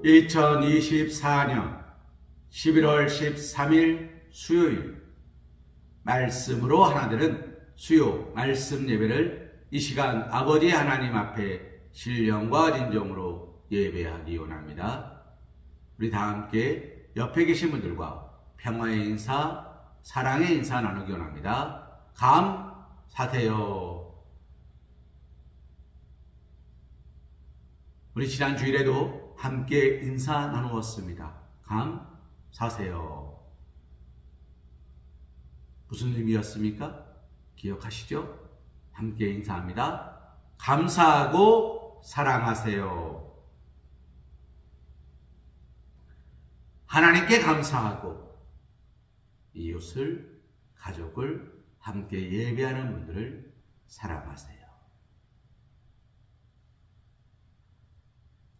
2024년 11월 13일 수요일 말씀으로 하나 되는 수요 말씀 예배를 이 시간 아버지 하나님 앞에 신령과 진정으로 예배하기 원합니다. 우리 다 함께 옆에 계신 분들과 평화의 인사, 사랑의 인사 나누기 원합니다. 감사세요. 우리 지난 주일에도 함께 인사 나누었습니다. 감사세요. 무슨 의미였습니까? 기억하시죠? 함께 인사합니다. 감사하고 사랑하세요. 하나님께 감사하고 이웃을, 가족을 함께 예배하는 분들을 사랑하세요.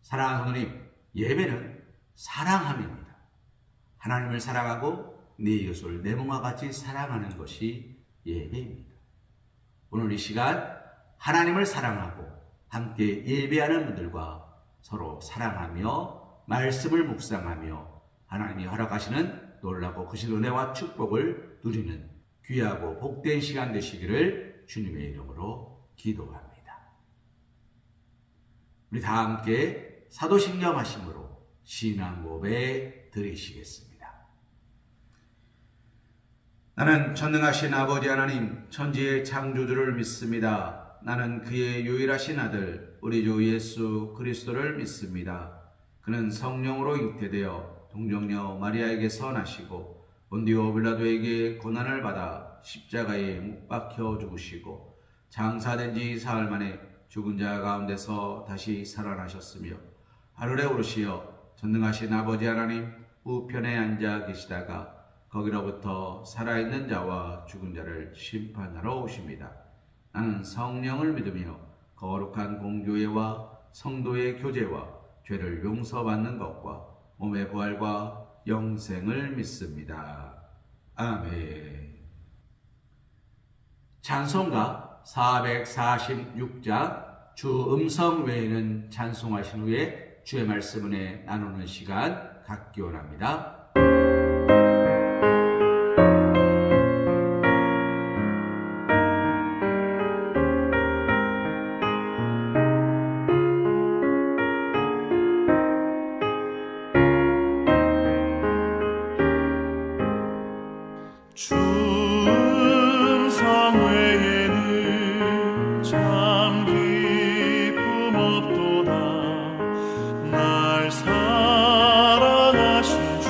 사랑하는 성도님, 예배는 사랑함입니다. 하나님을 사랑하고 네 이웃을 내 몸과 같이 사랑하는 것이 예배입니다. 오늘 이 시간 하나님을 사랑하고 함께 예배하는 분들과 서로 사랑하며 말씀을 묵상하며 하나님이 허락하시는 놀라고 크신 은혜와 축복을 누리는 귀하고 복된 시간 되시기를 주님의 이름으로 기도합니다. 우리 다 함께 사도신경 하심으로 신앙 고백 드리시겠습니다. 나는 전능하신 아버지 하나님 천지의 창조주를 믿습니다. 나는 그의 유일하신 아들 우리 주 예수 그리스도를 믿습니다. 그는 성령으로 잉태되어 동정녀 마리아에게서 나시고 본디오 빌라도에게 고난을 받아 십자가에 못 박혀 죽으시고 장사된 지 사흘 만에 죽은 자 가운데서 다시 살아나셨으며 하늘에 오르시어 전능하신 아버지 하나님 우편에 앉아 계시다가 거기로부터 살아있는 자와 죽은 자를 심판하러 오십니다. 나는 성령을 믿으며 거룩한 공교회와 성도의 교제와 죄를 용서받는 것과 몸의 부활과 영생을 믿습니다. 아멘. 찬송가 446장 주 음성 외에는 찬송하신 후에 주의 말씀 은혜 나누는 시간 갖기 원합니다. 날 사랑하신 주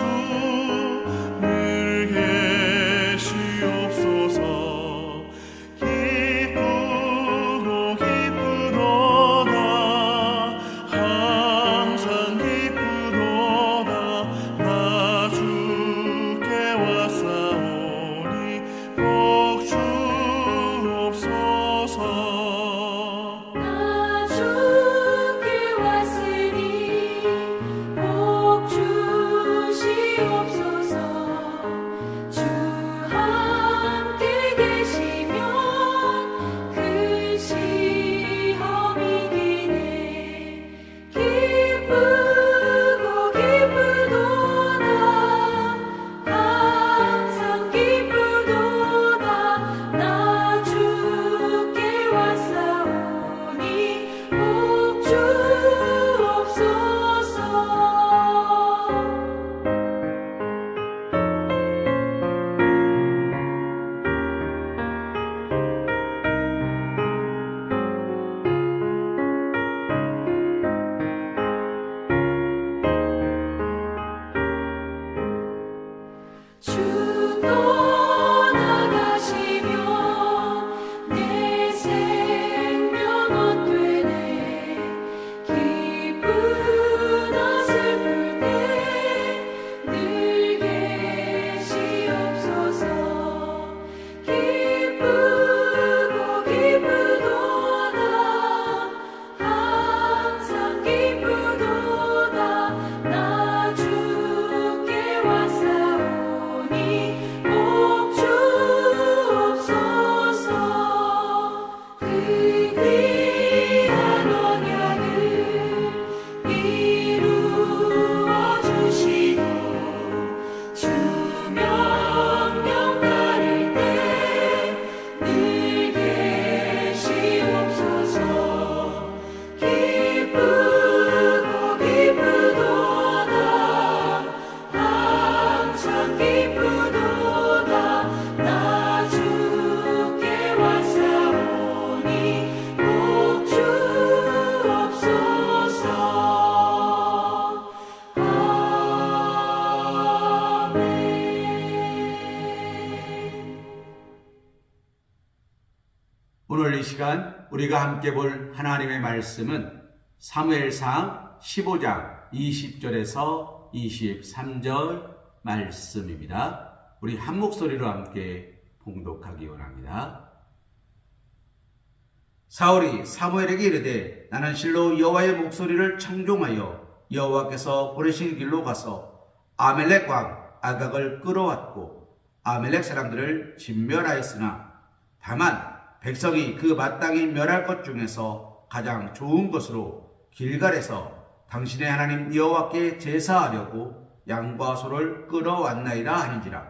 오늘 이 시간 우리가 함께 볼 하나님의 말씀은 사무엘상 15장 20절에서 23절 말씀입니다. 우리 한 목소리로 함께 봉독하기 원합니다. 사울이 사무엘에게 이르되 나는 실로 여호와의 목소리를 청종하여 여호와께서 보내신 길로 가서 아멜렉 왕 아각을 끌어왔고 아멜렉 사람들을 진멸하였으나 다만 백성이 그 마땅히 멸할 것 중에서 가장 좋은 것으로 길갈에서 당신의 하나님 여호와께 제사하려고 양과 소를 끌어왔나이다 하는지라.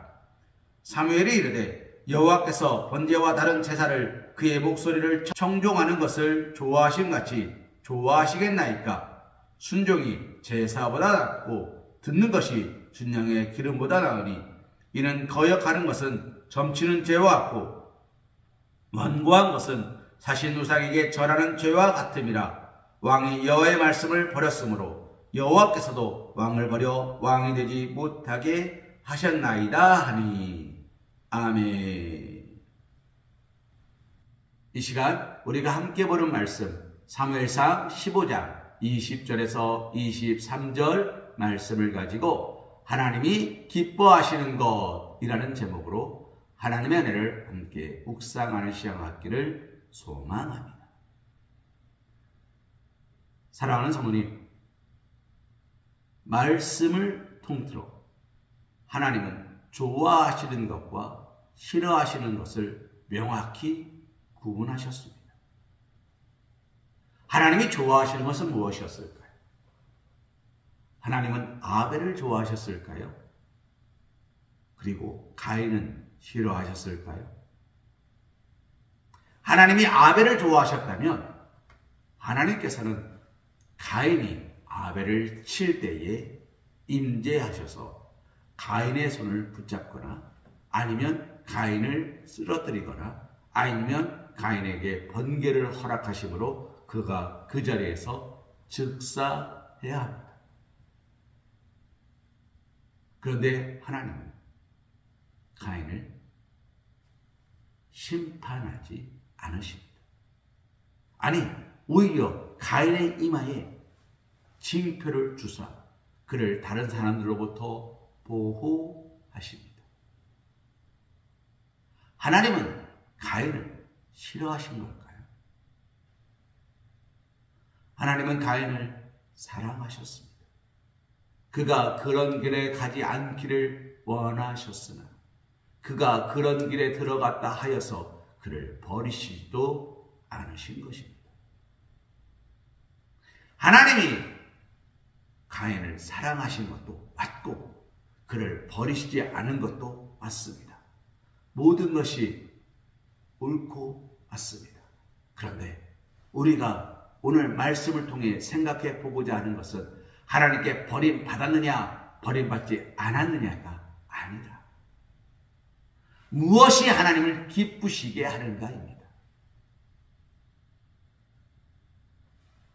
사무엘이 이르되 여호와께서 번제와 다른 제사를 그의 목소리를 청종하는 것을 좋아하심같이 좋아하시겠나이까. 순종이 제사보다 낫고 듣는 것이 준양의 기름보다 나으니 이는 거역하는 것은 점치는 죄와 같고 완고한 것은 사신 우상에게 절하는 죄와 같음이라. 왕이 여호와의 말씀을 버렸으므로 여호와께서도 왕을 버려 왕이 되지 못하게 하셨나이다 하니. 아멘. 이 시간 우리가 함께 보는 말씀 사무엘상 15장 20절에서 23절 말씀을 가지고 하나님이 기뻐하시는 것이라는 제목으로 하나님의 은혜를 함께 묵상하는 시간 갖기를 소망합니다. 사랑하는 성도님, 말씀을 통틀어 하나님은 좋아하시는 것과 싫어하시는 것을 명확히 구분하셨습니다. 하나님이 좋아하시는 것은 무엇이었을까요? 하나님은 아벨을 좋아하셨을까요? 그리고 가인은 싫어하셨을까요? 하나님이 아벨을 좋아하셨다면 하나님께서는 가인이 아벨을 칠 때에 임재하셔서 가인의 손을 붙잡거나 아니면 가인을 쓰러뜨리거나 아니면 가인에게 번개를 허락하심으로 그가 그 자리에서 즉사해야 합니다. 그런데 하나님은 가인을 심판하지 않으십니다. 아니, 오히려 가인의 이마에 징표를 주사 그를 다른 사람들로부터 보호하십니다. 하나님은 가인을 싫어하신 걸까요? 하나님은 가인을 사랑하셨습니다. 그가 그런 길에 가지 않기를 원하셨으나 그가 그런 길에 들어갔다 하여서 그를 버리시지도 않으신 것입니다. 하나님이 가인을 사랑하신 것도 맞고 그를 버리시지 않은 것도 맞습니다. 모든 것이 옳고 맞습니다. 그런데 우리가 오늘 말씀을 통해 생각해 보고자 하는 것은 하나님께 버림받았느냐 버림받지 않았느냐가 아니라 무엇이 하나님을 기쁘시게 하는가입니다.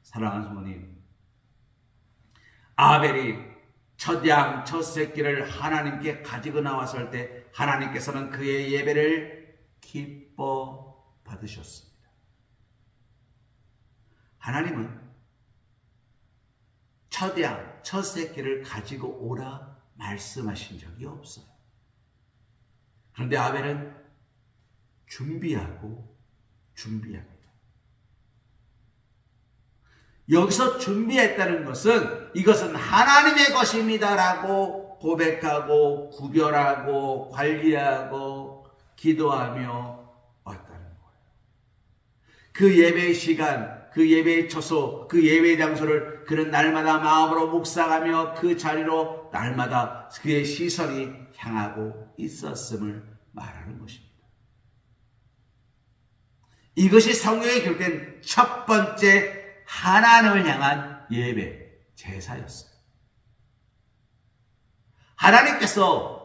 사랑하는 성도님, 아벨이 첫 양, 첫 새끼를 하나님께 가지고 나왔을 때 하나님께서는 그의 예배를 기뻐 받으셨습니다. 하나님은 첫 양, 첫 새끼를 가지고 오라 말씀하신 적이 없어요. 그런데 아벨은 준비합니다. 여기서 준비했다는 것은 이것은 하나님의 것입니다라고 고백하고 구별하고 관리하고 기도하며 왔다는 거예요. 그 예배의 시간, 그 예배의 처소, 그 예배의 장소를 그는 날마다 마음으로 묵상하며 그 자리로 날마다 그의 시선이 향하고 있었음을 말하는 것입니다. 이것이 성경에 기록된 첫 번째 하나님을 향한 예배, 제사였어요. 하나님께서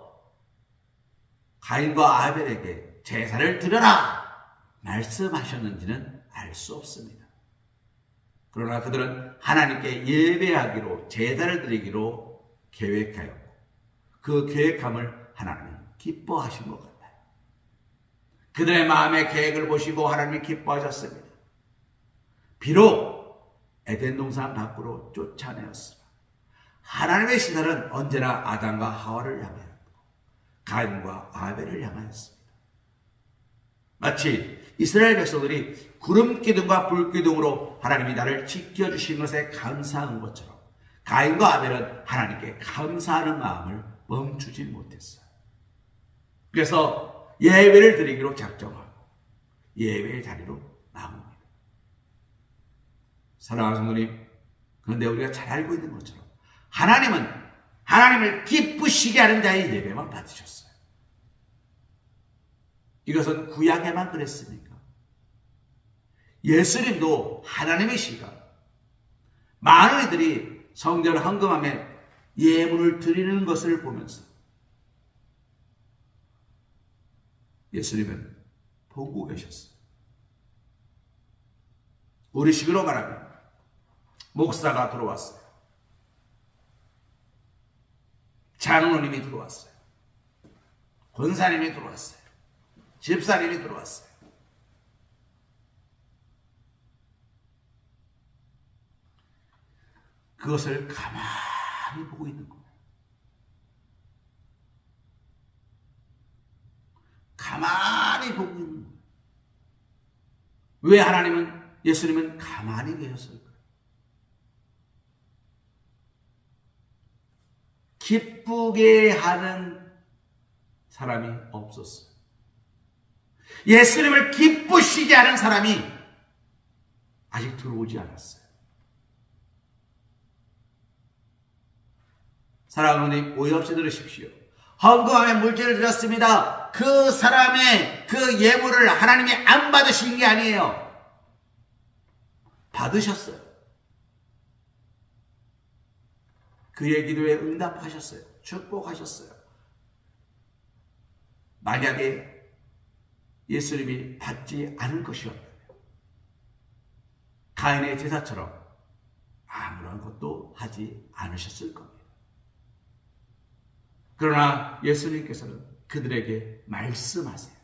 가인과 아벨에게 제사를 드려라 말씀하셨는지는 알 수 없습니다. 그러나 그들은 하나님께 예배하기로 제사를 드리기로 계획하였고 그 계획함을 하나님은 기뻐하신 것 같아요. 그들의 마음의 계획을 보시고 하나님이 기뻐하셨습니다. 비록 에덴 동산 밖으로 쫓아내었으나 하나님의 시선은 언제나 아담과 하와를 향하였고 가인과 아벨을 향하였습니다. 마치 이스라엘 백성들이 구름 기둥과 불 기둥으로 하나님이 나를 지켜주신 것에 감사한 것처럼 가인과 아벨은 하나님께 감사하는 마음을 멈추지 못했어요. 그래서 예배를 드리기로 작정하고 예배의 자리로 나옵니다. 사랑하는 성도님, 그런데 우리가 잘 알고 있는 것처럼 하나님은 하나님을 기쁘시게 하는 자의 예배만 받으셨어요. 이것은 구약에만 그랬습니까? 예수님도 하나님이시가 많은 이들이 성전 헌금함에 예물을 드리는 것을 보면서 예수님은 보고 계셨어요. 우리식으로 말하면 목사가 들어왔어요. 장로님이 들어왔어요. 권사님이 들어왔어요. 집사님이 들어왔어요. 그것을 가만히 보고 있는 거예요. 가만히 보고 있는 거예요. 왜 예수님은 가만히 계셨을까요? 기쁘게 하는 사람이 없었어요. 예수님을 기쁘시게 하는 사람이 아직 들어오지 않았어요. 사랑하는 하나님, 오해 없이 들으십시오. 헌금함에 물질을 드렸습니다. 그 사람의 그 예물을 하나님이 안 받으신 게 아니에요. 받으셨어요. 그의 기도에 응답하셨어요. 축복하셨어요. 만약에 예수님이 받지 않을 것이었다면 가인의 제사처럼 아무런 것도 하지 않으셨을 겁니다. 그러나 예수님께서는 그들에게 말씀하세요.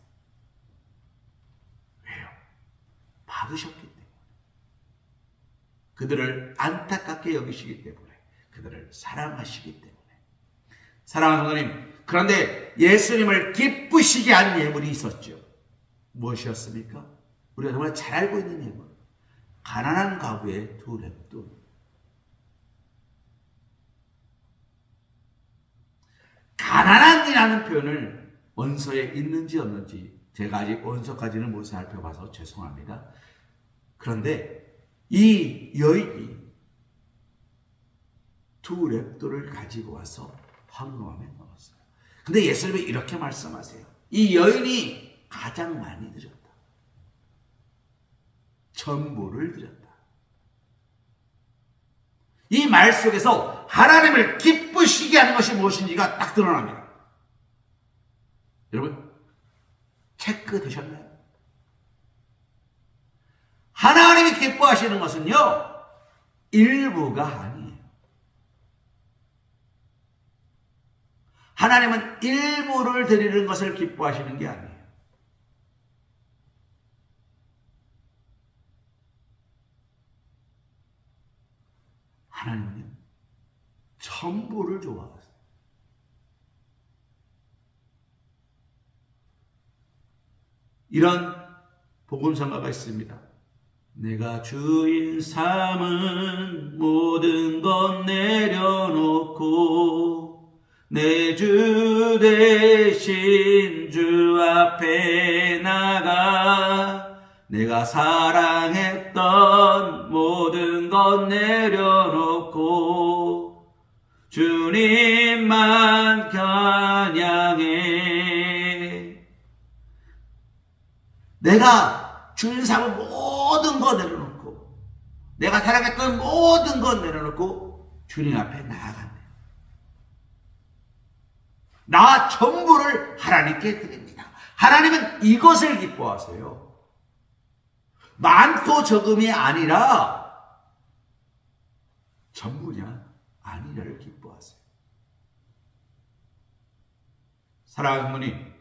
왜요? 받으셨기 때문에. 그들을 안타깝게 여기시기 때문에. 그들을 사랑하시기 때문에. 사랑하는 하나님, 그런데 예수님을 기쁘시게 한 예물이 있었죠. 무엇이었습니까? 우리가 정말 잘 알고 있는 예물. 가난한 가구의 2랩돈. 가난한이라는 표현을 원서에 있는지 없는지 제가 아직 원서까지는 못 살펴봐서 죄송합니다. 그런데 이 여인이 2랩돈을 가지고 와서 헌금함에 넣었어요. 근데 예수님이 이렇게 말씀하세요. 이 여인이 가장 많이 드렸다. 전부를 드렸다. 이 말 속에서 하나님을 기쁘시게 하는 것이 무엇인지가 딱 드러납니다. 여러분, 체크 되셨나요? 하나님이 기뻐하시는 것은요, 일부가 아니에요. 하나님은 일부를 드리는 것을 기뻐하시는 게 아니에요. 하나님은요, 전부를 좋아하세요. 이런 복음성가가 있습니다. 내가 주인 삼은 모든 것 내려놓고 내 주 대신 주 앞에 나가 내가 사랑했던 모든 것 내려놓고 주님만 겨냥해. 내가 주인 삼은 모든 것 내려놓고 내가 사랑했던 모든 것 내려놓고 주님 앞에 나아간다. 나 전부를 하나님께 드립니다. 하나님은 이것을 기뻐하세요. 많고 적음이 아니라 전부냐 아니냐를 기뻐하세요. 사랑하는 부모님,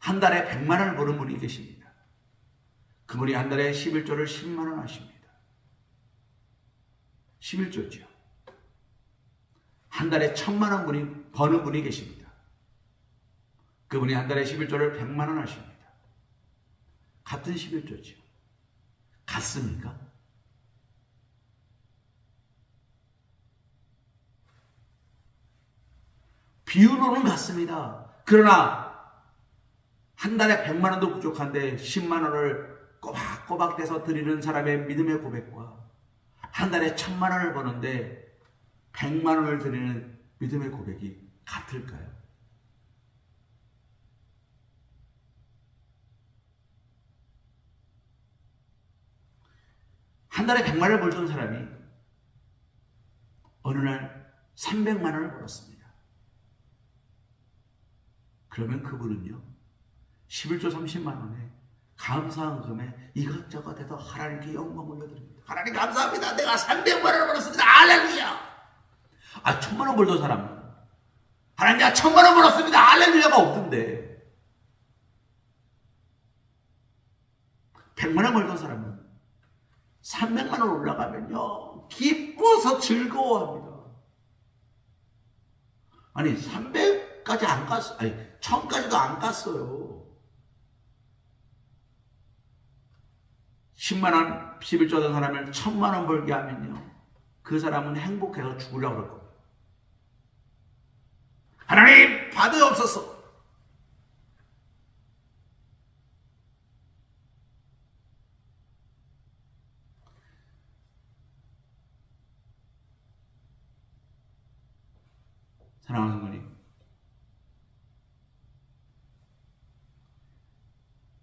한 달에 100만 원을 버는 분이 계십니다. 그분이 한 달에 11조를 10만 원 하십니다. 11조죠. 한 달에 1,000만 원 분이 버는 분이 계십니다. 그분이 한 달에 11조를 100만 원 하십니다. 같은 11조죠. 같습니까? 비율로는 같습니다. 그러나 한 달에 100만 원도 부족한데 10만 원을 꼬박꼬박 떼서 드리는 사람의 믿음의 고백과 한 달에 1,000만 원을 버는데 100만 원을 드리는 믿음의 고백이 같을까요? 한 달에 100만 원을 벌던 사람이 어느 날 300만 원을 벌었습니다. 그러면 그분은요, 11조 30만 원에 감사한금에 이것저것 해서 하나님께 영광 올려드립니다. 하나님 감사합니다. 내가 300만 원을 벌었습니다. 할렐루야. 1,000만 원 벌던 사람은 하나님 내가 1,000만 원 벌었습니다. 할렐루야가 없던데, 100만 원 벌던 사람은 300만 원 올라가면요 기뻐서 즐거워합니다. 아니 300까지 안 갔어. 아니 1000까지도 안 갔어요. 10만 원 11조 하던 사람을 1,000만 원 벌게 하면요 그 사람은 행복해서 죽으려고 그럴 겁니다. 하나님 받으옵소서. 사랑하는 성도님,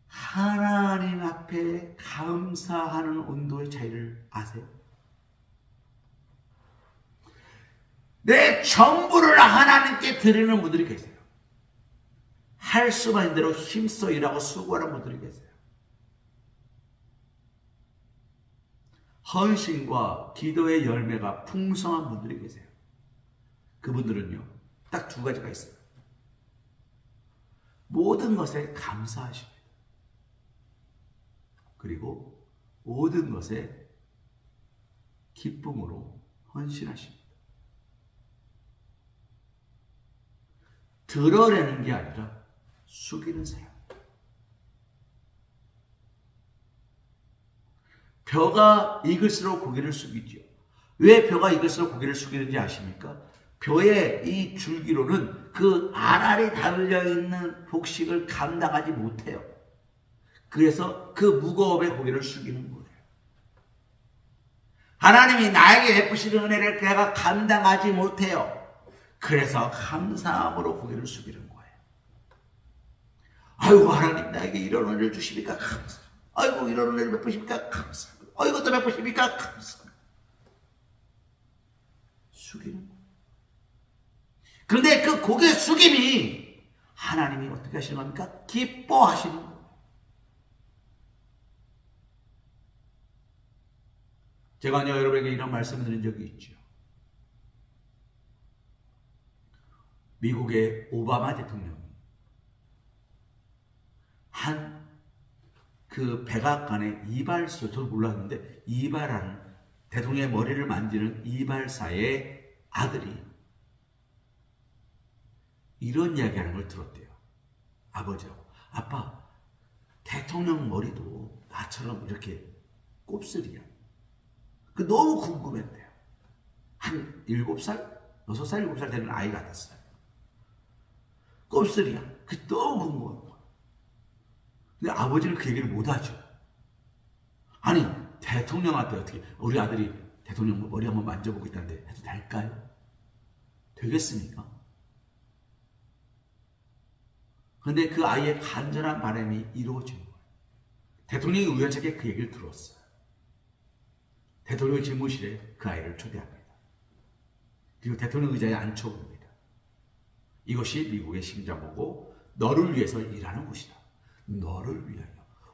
하나님 앞에 감사하는 온도의 차이를 아세요? 내 전부를 하나님께 드리는 분들이 계세요. 할 수만 있는 대로 힘써 일하고 수고하는 분들이 계세요. 헌신과 기도의 열매가 풍성한 분들이 계세요. 그분들은요 딱 두 가지가 있어요. 모든 것에 감사하십니다. 그리고 모든 것에 기쁨으로 헌신하십니다. 드러내는 게 아니라 숙이는 사람. 벼가 익을수록 고개를 숙이죠. 왜 벼가 익을수록 고개를 숙이는지 아십니까? 벼의 이 줄기로는 그 알알이 달려있는 곡식을 감당하지 못해요. 그래서 그 무거움에 고개를 숙이는 거예요. 하나님이 나에게 베푸시는 은혜를 내가 감당하지 못해요. 그래서 감사함으로 고개를 숙이는 거예요. 아이고 하나님 나에게 이런 은혜를 주십니까? 감사. 아이고 이런 은혜를 베푸십니까? 감사. 이것도 베푸십니까? 감사. 숙이는 거예요. 그런데 그 고개 숙임이 하나님이 어떻게 하시는 겁니까? 기뻐하시는 거예요. 제가 여러분에게 이런 말씀을 드린 적이 있죠. 미국의 오바마 대통령이 한 그 백악관의 이발소, 저도 몰랐는데 이발하는 대통령의 머리를 만지는 이발사의 아들이 이런 이야기하는 걸 들었대요. 아버지하고 아빠 대통령 머리도 나처럼 이렇게 곱슬이야. 그 너무 궁금했대요. 한 7살? 6살, 7살 되는 아이 같았어요. 곱슬이야. 그 너무 궁금한 거야. 근데 아버지는 그 얘기를 못하죠. 아니 대통령한테 어떻게 우리 아들이 대통령 머리 한번 만져보고 있다는데 해도 될까요? 되겠습니까? 그런데 그 아이의 간절한 바람이 이루어진 거예요. 대통령이 우연찮게 그 얘기를 들었어요. 대통령의 집무실에 그 아이를 초대합니다. 그리고 대통령 의자에 앉혀봅니다. 이것이 미국의 심장보고 너를 위해서 일하는 곳이다. 너를 위하여.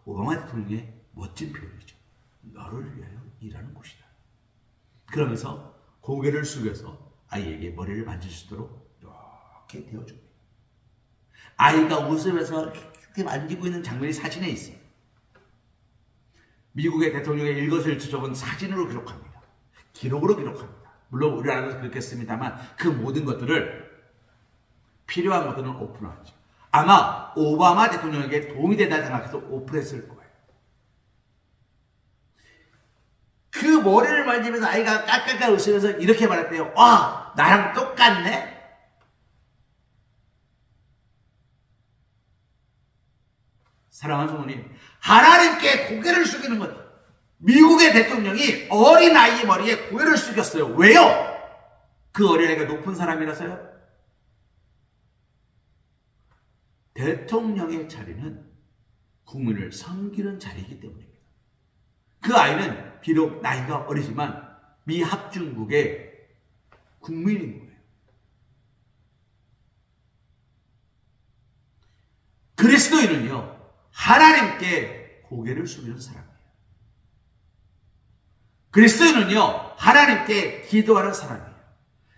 오바마 대통령의 멋진 표현이죠. 너를 위하여 일하는 곳이다. 그러면서 고개를 숙여서 아이에게 머리를 만질 수 있도록 이렇게 대어줍니다. 아이가 웃으면서 만지고 있는 장면이 사진에 있어요. 미국의 대통령의 일거수일투족은 사진으로 기록합니다. 기록으로 기록합니다. 물론 우리나라도 그렇겠습니다만 그 모든 것들을 필요한 것들은 오픈하죠. 아마 오바마 대통령에게 도움이 된다 생각해서 오픈했을 거예요. 그 머리를 만지면서 아이가 깔깔깔 웃으면서 이렇게 말했대요. 와, 나랑 똑같네? 사랑하는 성도님, 하나님께 고개를 숙이는 것. 미국의 대통령이 어린아이의 머리에 고개를 숙였어요. 왜요? 그 어린아이가 높은 사람이라서요? 대통령의 자리는 국민을 섬기는 자리이기 때문입니다. 그 아이는 비록 나이가 어리지만 미 합중국의 국민인 거예요. 그리스도인은요, 하나님께 고개를 숙이는 사람이에요. 그리스도인은요, 하나님께 기도하는 사람이에요.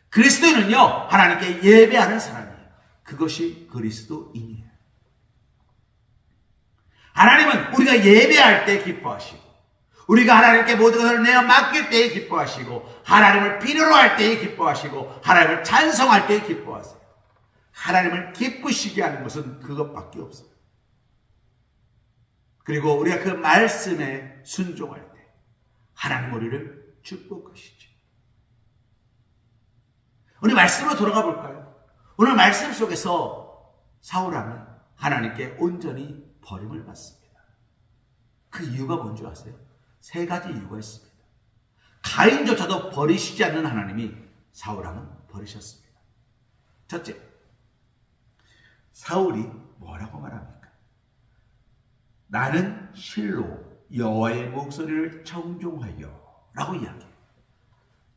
그리스도인은요, 하나님께 예배하는 사람이에요. 그것이 그리스도인이에요. 하나님은 우리가 예배할 때 기뻐하시고, 우리가 하나님께 모든 것을 내어 맡길 때에 기뻐하시고, 하나님을 필요로 할 때에 기뻐하시고, 하나님을 찬송할 때에 기뻐하세요. 하나님을 기쁘시게 하는 것은 그것밖에 없어요. 그리고 우리가 그 말씀에 순종할 때 하나님 우리를 축복하시죠. 우리 말씀으로 돌아가 볼까요? 오늘 말씀 속에서 사울왕은 하나님께 온전히 버림을 받습니다. 그 이유가 뭔지 아세요? 세 가지 이유가 있습니다. 가인조차도 버리시지 않는 하나님이 사울왕은 버리셨습니다. 첫째, 사울이 뭐라고 말합니까? 나는 실로 여호와의 목소리를 청종하여 라고 이야기해요.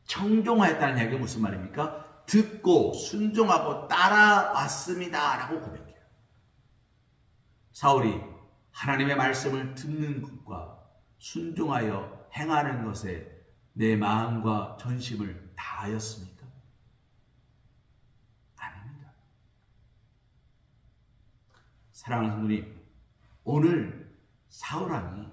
청종하였다는 이야기가 무슨 말입니까? 듣고 순종하고 따라왔습니다 라고 고백해요. 사울이 하나님의 말씀을 듣는 것과 순종하여 행하는 것에 내 마음과 전심을 다하였습니까? 아닙니다. 사랑하는 성도님, 오늘 사울왕이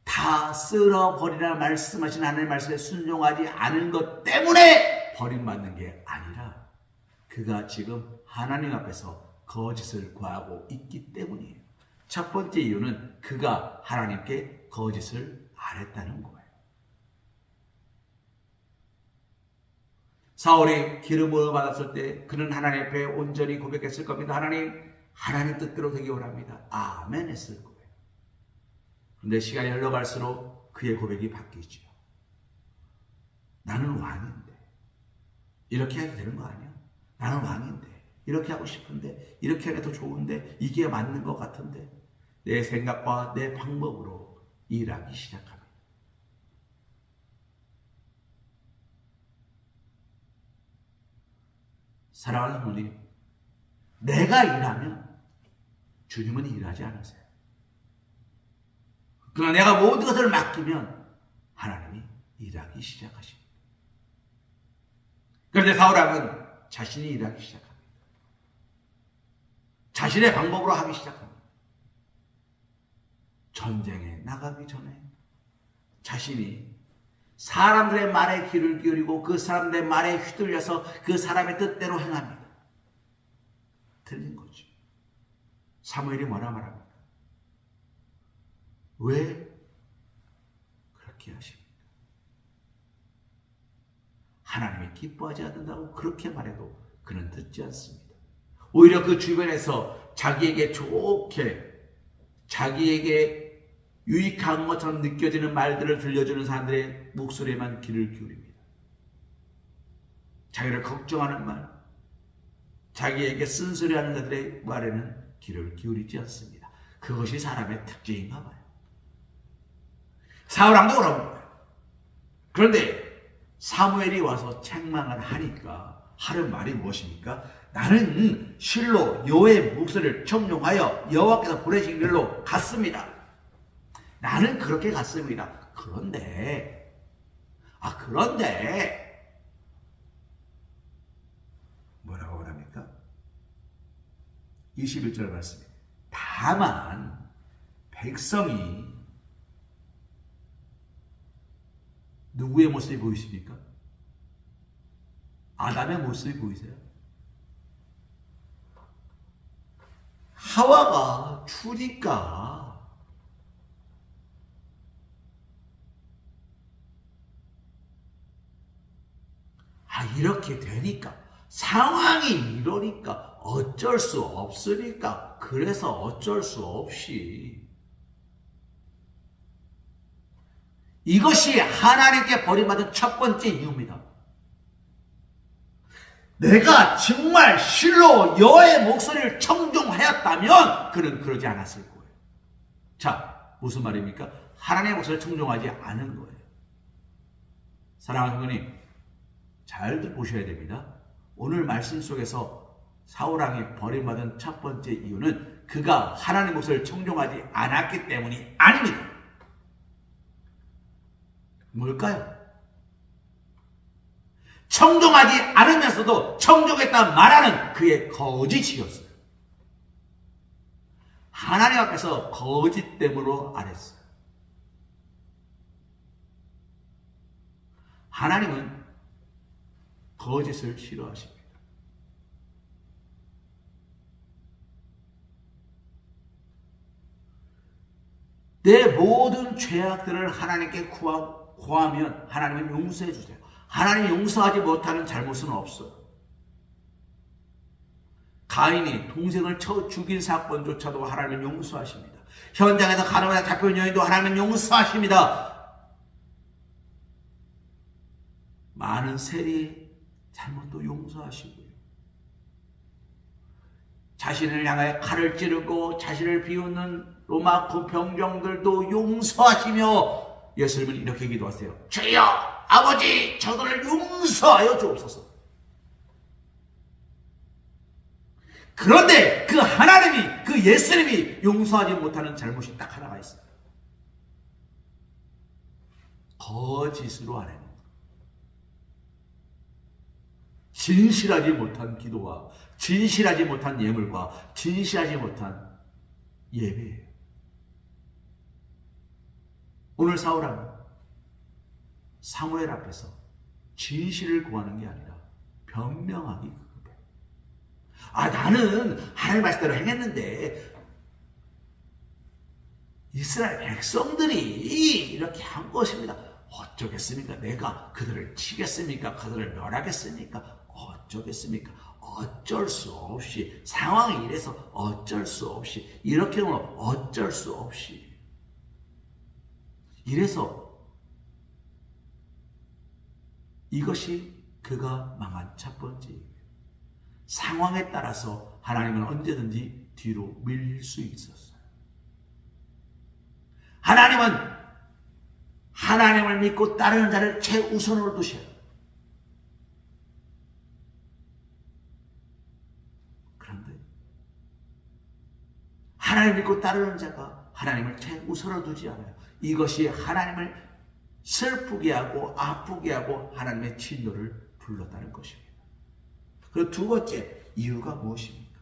다 쓸어버리라 말씀하신 하나님의 말씀에 순종하지 않은 것 때문에 버림받는 게 아니라 그가 지금 하나님 앞에서 거짓을 구하고 있기 때문이에요. 첫 번째 이유는 그가 하나님께 거짓을 안 했다는 거예요. 사울이 기름을 받았을 때 그는 하나님 앞에 온전히 고백했을 겁니다. 하나님 뜻대로 되기 원합니다. 아멘 했을 거예요. 그런데 시간이 흘러갈수록 그의 고백이 바뀌죠. 나는 왕인데 이렇게 해도 되는 거 아니야? 나는 왕인데 이렇게 하고 싶은데 이렇게 해도 좋은데 이게 맞는 것 같은데 내 생각과 내 방법으로 일하기 시작합니다. 사랑하는 성도님, 내가 일하면 주님은 일하지 않으세요. 그러나 내가 모든 것을 맡기면 하나님이 일하기 시작하십니다. 그런데 사울왕은 자신이 일하기 시작합니다. 자신의 방법으로 하기 시작합니다. 전쟁에 나가기 전에 자신이 사람들의 말에 귀를 기울이고 그 사람들의 말에 휘둘려서 그 사람의 뜻대로 행합니다. 틀린 거죠. 사무엘이 뭐라 말합니까? 왜 그렇게 하십니까? 하나님이 기뻐하지 않는다고 그렇게 말해도 그는 듣지 않습니다. 오히려 그 주변에서 자기에게 좋게 자기에게 유익한 것처럼 느껴지는 말들을 들려주는 사람들의 목소리에만 귀를 기울입니다. 자기를 걱정하는 말, 자기에게 쓴소리하는 자들의 말에는 귀를 기울이지 않습니다. 그것이 사람의 특징인가 봐요. 사울왕도 그런 거예요. 그런데 사무엘이 와서 책망을 하니까 하는 말이 무엇입니까? 나는 실로 여호와의 목소리를 청종하여 여호와께서 보내신 길로 갔습니다. 나는 그렇게 갔습니다. 그런데 뭐라고 말합니까? 21절 말씀입니다. 다만 백성이 누구의 모습이 보이십니까? 아담의 모습이 보이세요? 하와가 추니까 이렇게 되니까 상황이 이러니까 어쩔 수 없으니까 그래서 어쩔 수 없이 이것이 하나님께 버림받은 첫 번째 이유입니다. 내가 정말 실로 여호와의 목소리를 청종하였다면 그는 그러지 않았을 거예요. 자, 무슨 말입니까? 하나님의 목소리를 청종하지 않은 거예요. 사랑하는 성도님, 잘들 보셔야 됩니다. 오늘 말씀 속에서 사울왕이 버림받은 첫 번째 이유는 그가 하나님의 목소리를 청종하지 않았기 때문이 아닙니다. 뭘까요? 청종하지 않으면서도 청종했다 말하는 그의 거짓이었어요. 하나님 앞에서 거짓됨으로 안 했어요. 하나님은 거짓을 싫어하십니다. 내 모든 죄악들을 하나님께 구하면 하나님은 용서해 주세요. 하나님이 용서하지 못하는 잘못은 없어요. 가인이 동생을 쳐 죽인 사건조차도 하나님은 용서하십니다. 현장에서 가늠하다 잡혀온 여인도 하나님은 용서하십니다. 많은 세리의 잘못도 용서하시고요. 자신을 향하여 칼을 찌르고 자신을 비웃는 로마 병정들도 용서하시며 예수님은 이렇게 기도하세요. 주여 아버지 저들을 용서하여 주옵소서. 그런데 그 하나님이 그 예수님이 용서하지 못하는 잘못이 딱 하나가 있어요. 거짓으로 하는 것. 진실하지 못한 기도와 진실하지 못한 예물과 진실하지 못한 예배예요. 오늘 사울왕은 사무엘 앞에서 진실을 구하는 게 아니라 변명하기 급해. 나는 하나님 말씀대로 행했는데 이스라엘 백성들이 이렇게 한 것입니다. 어쩌겠습니까? 내가 그들을 치겠습니까? 그들을 멸하겠습니까? 어쩌겠습니까? 어쩔 수 없이 상황이 이래서 어쩔 수 없이 이렇게 하면 어쩔 수 없이 이래서 이것이 그가 망한 첫 번째 이유예요. 상황에 따라서 하나님은 언제든지 뒤로 밀릴 수 있었어요. 하나님은 하나님을 믿고 따르는 자를 최우선으로 두셔요. 그런데 하나님을 믿고 따르는 자가 하나님을 최우선으로 두지 않아요. 이것이 하나님을 슬프게 하고 아프게 하고 하나님의 진노를 불렀다는 것입니다. 그리고 두 번째 이유가 무엇입니까?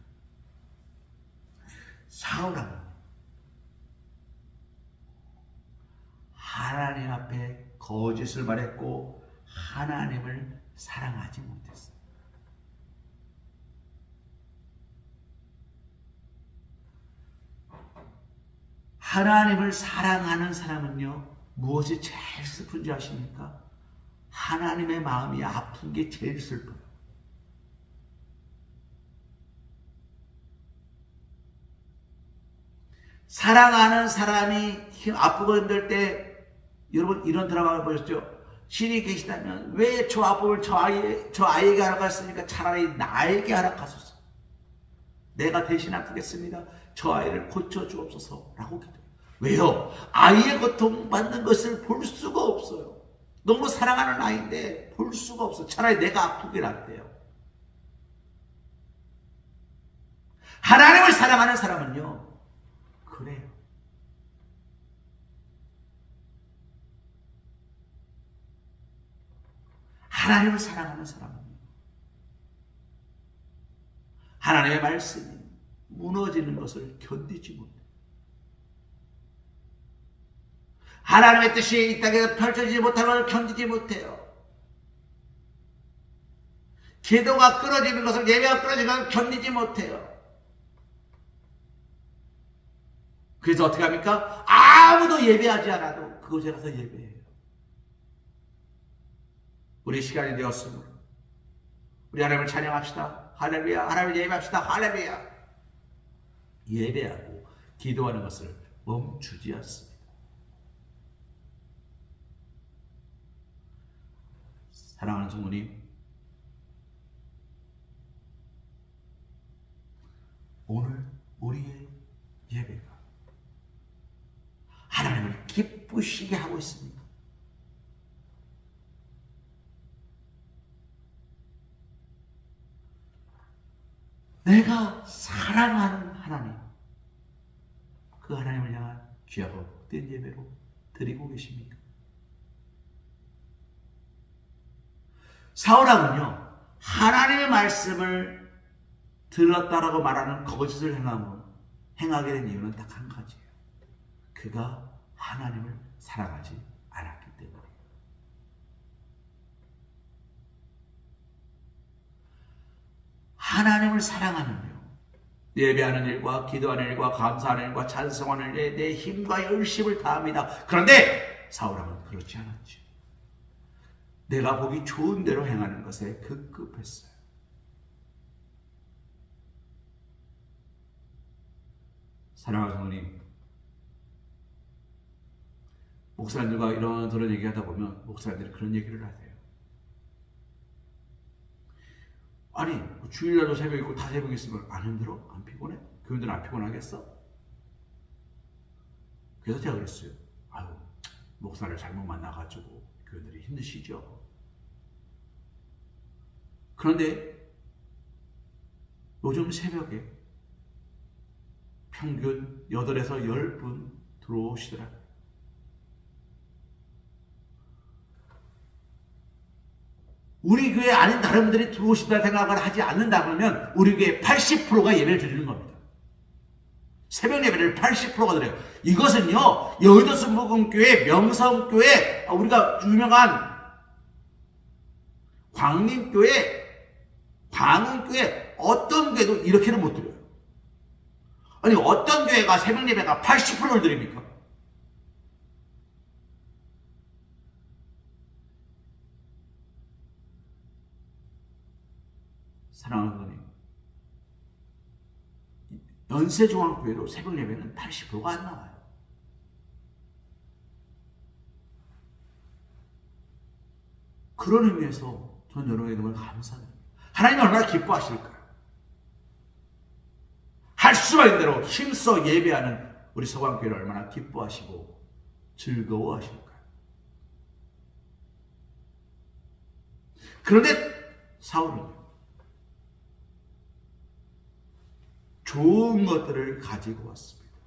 사울왕은 하나님 앞에 거짓을 말했고 하나님을 사랑하지 못했어요. 하나님을 사랑하는 사람은요, 무엇이 제일 슬픈지 아십니까? 하나님의 마음이 아픈 게 제일 슬퍼요. 사랑하는 사람이 아프고 힘들 때, 여러분 이런 드라마를 보셨죠? 신이 계시다면 왜 저 아픔을 저 아이에게 허락하셨습니까? 차라리 나에게 허락하소서. 내가 대신 아프겠습니다. 저 아이를 고쳐주옵소서 라고 기도해요. 왜요? 아이의 고통받는 것을 볼 수가 없어요. 너무 사랑하는 아이인데 볼 수가 없어. 차라리 내가 아프게 낫대요. 하나님을 사랑하는 사람은요, 그래요. 하나님을 사랑하는 사람은 하나님의 말씀이 무너지는 것을 견디지 못해요. 하나님의 뜻이 이 땅에서 펼쳐지지 못하는 것을 견디지 못해요. 기도가 끊어지는 것을, 예배가 끊어지는 것을 견디지 못해요. 그래서 어떻게 합니까? 아무도 예배하지 않아도 그곳에 가서 예배해요. 우리 시간이 되었으므로 우리 하나님을 찬양합시다. 할렐루야. 하나님을 예배합시다. 할렐루야. 예배하고 기도하는 것을 멈추지 않습니다. 사랑하는 성도님, 오늘 우리의 예배가 하나님을 기쁘시게 하고 있습니다. 내가 사랑하는 하나님, 그 하나님을 향한 귀하고 헛된 예배로 드리고 계십니까? 사울왕은요, 하나님의 말씀을 들었다라고 말하는 거짓을 행하게 된 이유는 딱 한 가지예요. 그가 하나님을 사랑하지 않았기 때문에. 하나님을 사랑하면요, 예배하는 일과 기도하는 일과 감사하는 일과 찬송하는 일에 내 힘과 열심을 다합니다. 그런데 사울왕은 그렇지 않았죠. 내가 보기 좋은 대로 행하는 것에 급급했어요. 사랑하는 성도님, 목사님들과 이런저런 얘기하다 보면 목사님들이 그런 얘기를 하세요. 아니, 주일날도 새벽 있고 다 새벽 있으면 안 힘들어? 안 피곤해? 교인들은 안 피곤하겠어? 그래서 제가 그랬어요. 아유, 목사를 잘못 만나가지고 교인들이 힘드시죠? 그런데 요즘 새벽에 평균 8에서 10분 들어오시더라고요. 우리 교회 아닌 다른 분들이 들어오신다 생각을 하지 않는다 그러면 우리 교회 80%가 예배를 드리는 겁니다. 새벽 예배를 80%가 드려요. 이것은요, 여의도 순복음교회, 명성교회, 우리가 유명한 광림교회, 광흥교회, 어떤 교회도 이렇게는 못 드려요. 아니, 어떤 교회가 새벽 예배가 80%를 드립니까? 사랑하는 분이, 연세중앙교회도 새벽 예배는 80%가 안 나와요. 그런 의미에서 전 여러분에게 정말 감사드립니다. 하나님 얼마나 기뻐하실까요? 할 수만 있는 대로 힘써 예배하는 우리 서광교회를 얼마나 기뻐하시고 즐거워하실까요? 그런데 사울은 좋은 것들을 가지고 왔습니다.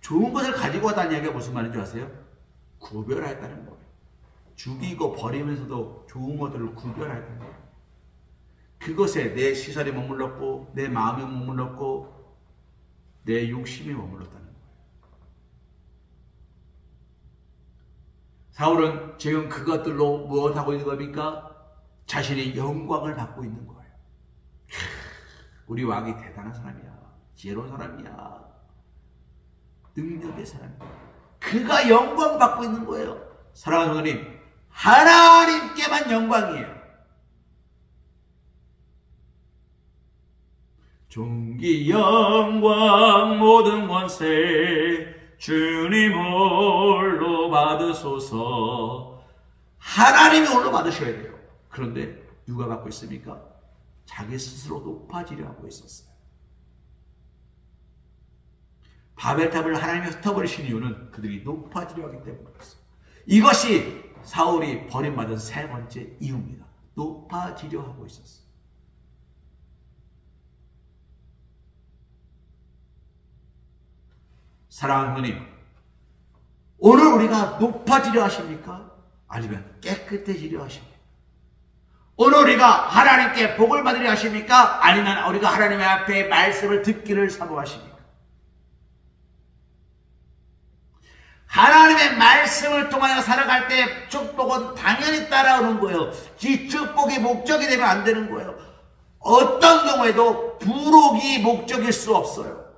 좋은 것을 가지고 왔다는 이야기가 무슨 말인지 아세요? 구별하였다는 거예요. 죽이고 버리면서도 좋은 것들을 구별하였다는 거예요. 그것에 내 시선이 머물렀고 내 마음이 머물렀고 내 욕심이 머물렀다는 거예요. 사울은 지금 그것들로 무엇하고 있는 겁니까? 자신이 영광을 받고 있는 거예요. 우리 왕이 대단한 사람이야. 지혜로운 사람이야. 능력의 사람이야. 그가 영광 받고 있는 거예요. 사랑하는 성도님, 하나님께만 영광이에요. 존귀 영광 모든 권세 주님 홀로 받으소서. 하나님이 홀로 받으셔야 돼요. 그런데 누가 받고 있습니까? 자기 스스로 높아지려 하고 있었어요. 바벨탑을 하나님이 흩어버리신 이유는 그들이 높아지려 하기 때문이었어요. 이것이 사울이 버림받은 세 번째 이유입니다. 높아지려 하고 있었어요. 사랑하는 하나님, 오늘 우리가 높아지려 하십니까? 아니면 깨끗해지려 하십니까? 오늘 우리가 하나님께 복을 받으려 하십니까? 아니면 우리가 하나님의 앞에 말씀을 듣기를 사모하십니까? 하나님의 말씀을 통하여 살아갈 때 축복은 당연히 따라오는 거예요. 이 축복이 목적이 되면 안 되는 거예요. 어떤 경우에도 부록이 목적일 수 없어요.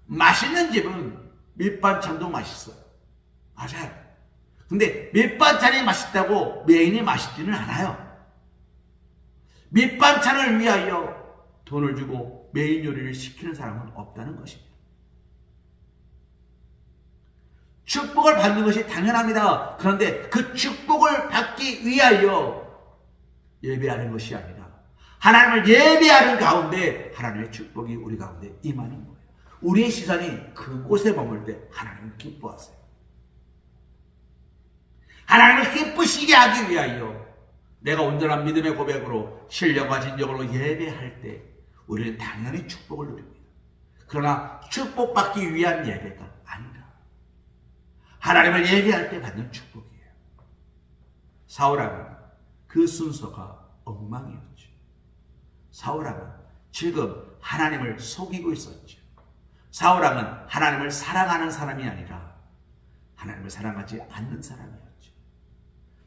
맛있는 집은 밑반찬도 맛있어요. 맞아요. 근데 밑반찬이 맛있다고 메인이 맛있지는 않아요. 밑반찬을 위하여 돈을 주고 메인 요리를 시키는 사람은 없다는 것입니다. 축복을 받는 것이 당연합니다. 그런데 그 축복을 받기 위하여 예배하는 것이 아니라 하나님을 예배하는 가운데 하나님의 축복이 우리 가운데 임하는 거예요. 우리의 시선이 그곳에 머물 때 하나님을 기뻐하세요. 하나님을 기쁘시게 하기 위하여 내가 온전한 믿음의 고백으로 신령과 진정으로 예배할 때 우리는 당연히 축복을 누립니다. 그러나 축복받기 위한 예배가 아니라 하나님을 예배할 때 받는 축복이에요. 사울왕은 그 순서가 엉망이었죠. 사울왕은 지금 하나님을 속이고 있었죠. 사울왕은 하나님을 사랑하는 사람이 아니라 하나님을 사랑하지 않는 사람이었죠.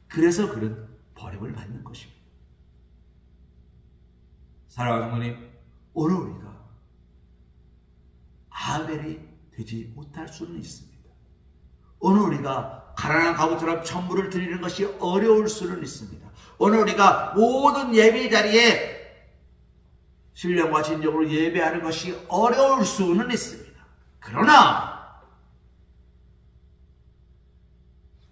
그래서 그는 버림을 받는 것입니다. 사랑하는 성도님, 오늘 우리가 아벨이 되지 못할 수는 있습니다. 오늘 우리가 가난한 과부처럼 천부를 드리는 것이 어려울 수는 있습니다. 오늘 우리가 모든 예배 자리에 신령과 진정으로 예배하는 것이 어려울 수는 있습니다. 그러나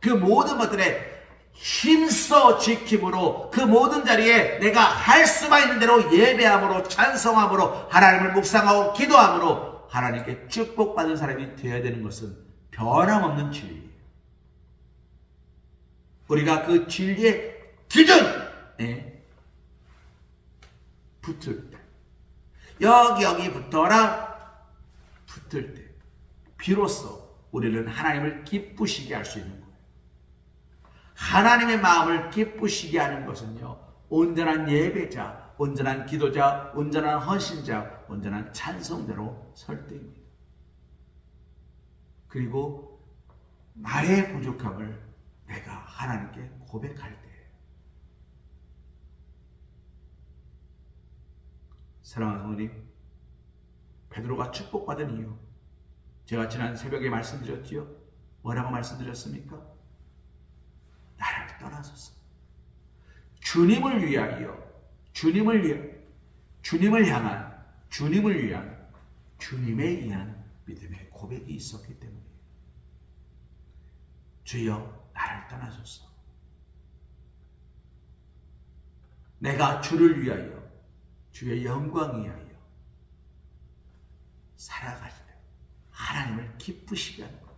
그 모든 것들에 힘써 지킴으로 그 모든 자리에 내가 할 수만 있는 대로 예배함으로 찬송함으로 하나님을 묵상하고 기도함으로 하나님께 축복받은 사람이 되어야 되는 것은 변함없는 진리예요. 우리가 그 진리의 기준에 붙을 때 여기 붙어라 붙을 때 비로소 우리는 하나님을 기쁘시게 할 수 있는 거예요. 하나님의 마음을 기쁘시게 하는 것은요, 온전한 예배자, 온전한 기도자, 온전한 헌신자, 온전한 찬송자로 설 때입니다. 그리고 나의 부족함을 내가 하나님께 고백할 때, 사랑하는 성도님, 베드로가 축복받은 이유, 제가 지난 새벽에 말씀드렸지요. 뭐라고 말씀드렸습니까? 나를 떠나소서. 주님을 위하여, 주님을 향한, 주님을 위한, 주님에 의한 믿음의 고백이 있었기 때문이에요. 주여, 나를 떠나소서. 내가 주를 위하여, 주의 영광 위하여 살아갈 때 하나님을 기쁘시게 하는 것.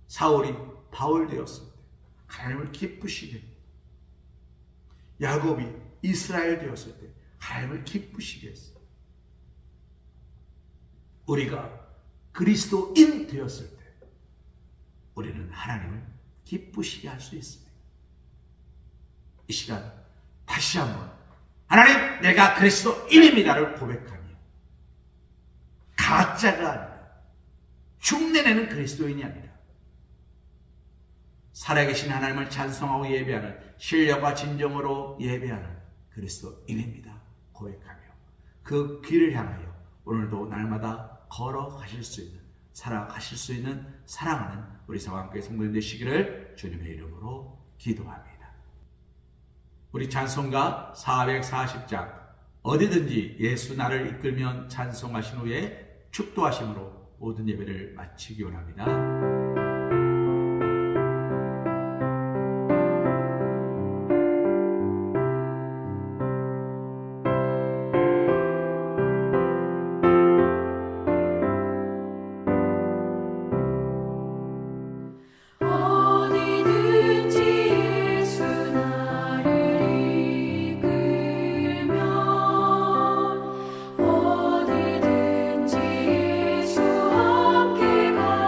사울이 바울 되었을 때 하나님을 기쁘시게, 야곱이 이스라엘 되었을 때 하나님을 기쁘시게 했어요. 우리가 그리스도인 되었을 때 우리는 하나님을 기쁘시게 할 수 있습니다. 이 시간 다시 한번 하나님, 내가 그리스도인입니다를 고백하며 가짜가 아니라 흉내내는 그리스도인이 아니라 살아계신 하나님을 찬송하고 예배하는, 신령과 진정으로 예배하는 그리스도인입니다 고백하며 그 길을 향하여 오늘도 날마다 걸어가실 수 있는, 살아가실 수 있는 사랑하는 우리 사랑교회 성도님 되시기를 주님의 이름으로 기도합니다. 우리 찬송가 440장 어디든지 예수 나를 이끌면 찬송하신 후에 축도하심으로 모든 예배를 마치기 원합니다. 어디든지 예수 함께 가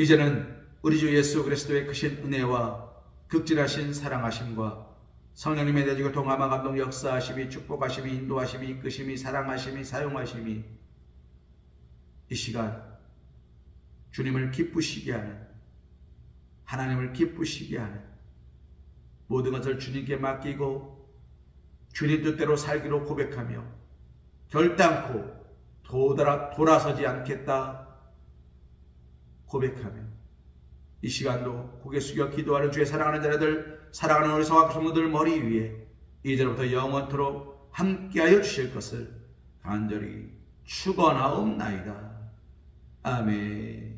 이제는 우리 주 예수 그리스도의 크신 은혜와 극진하신 사랑하심과 성령님의 내주고 동함화 감동 역사하심이 축복하심이 인도하심이 이끄심이 사랑하심이 사용하심이 이 시간 주님을 기쁘시게 하는, 하나님을 기쁘시게 하는 모든 것을 주님께 맡기고 주님 뜻대로 살기로 고백하며 결단코 돌아서지 않겠다 고백하며 이 시간도 고개 숙여 기도하는 주의 사랑하는 자녀들, 사랑하는 우리 성악 성도들 머리 위에 이제부터 영원토록 함께하여 주실 것을 간절히 축원하옵나이다. 아멘.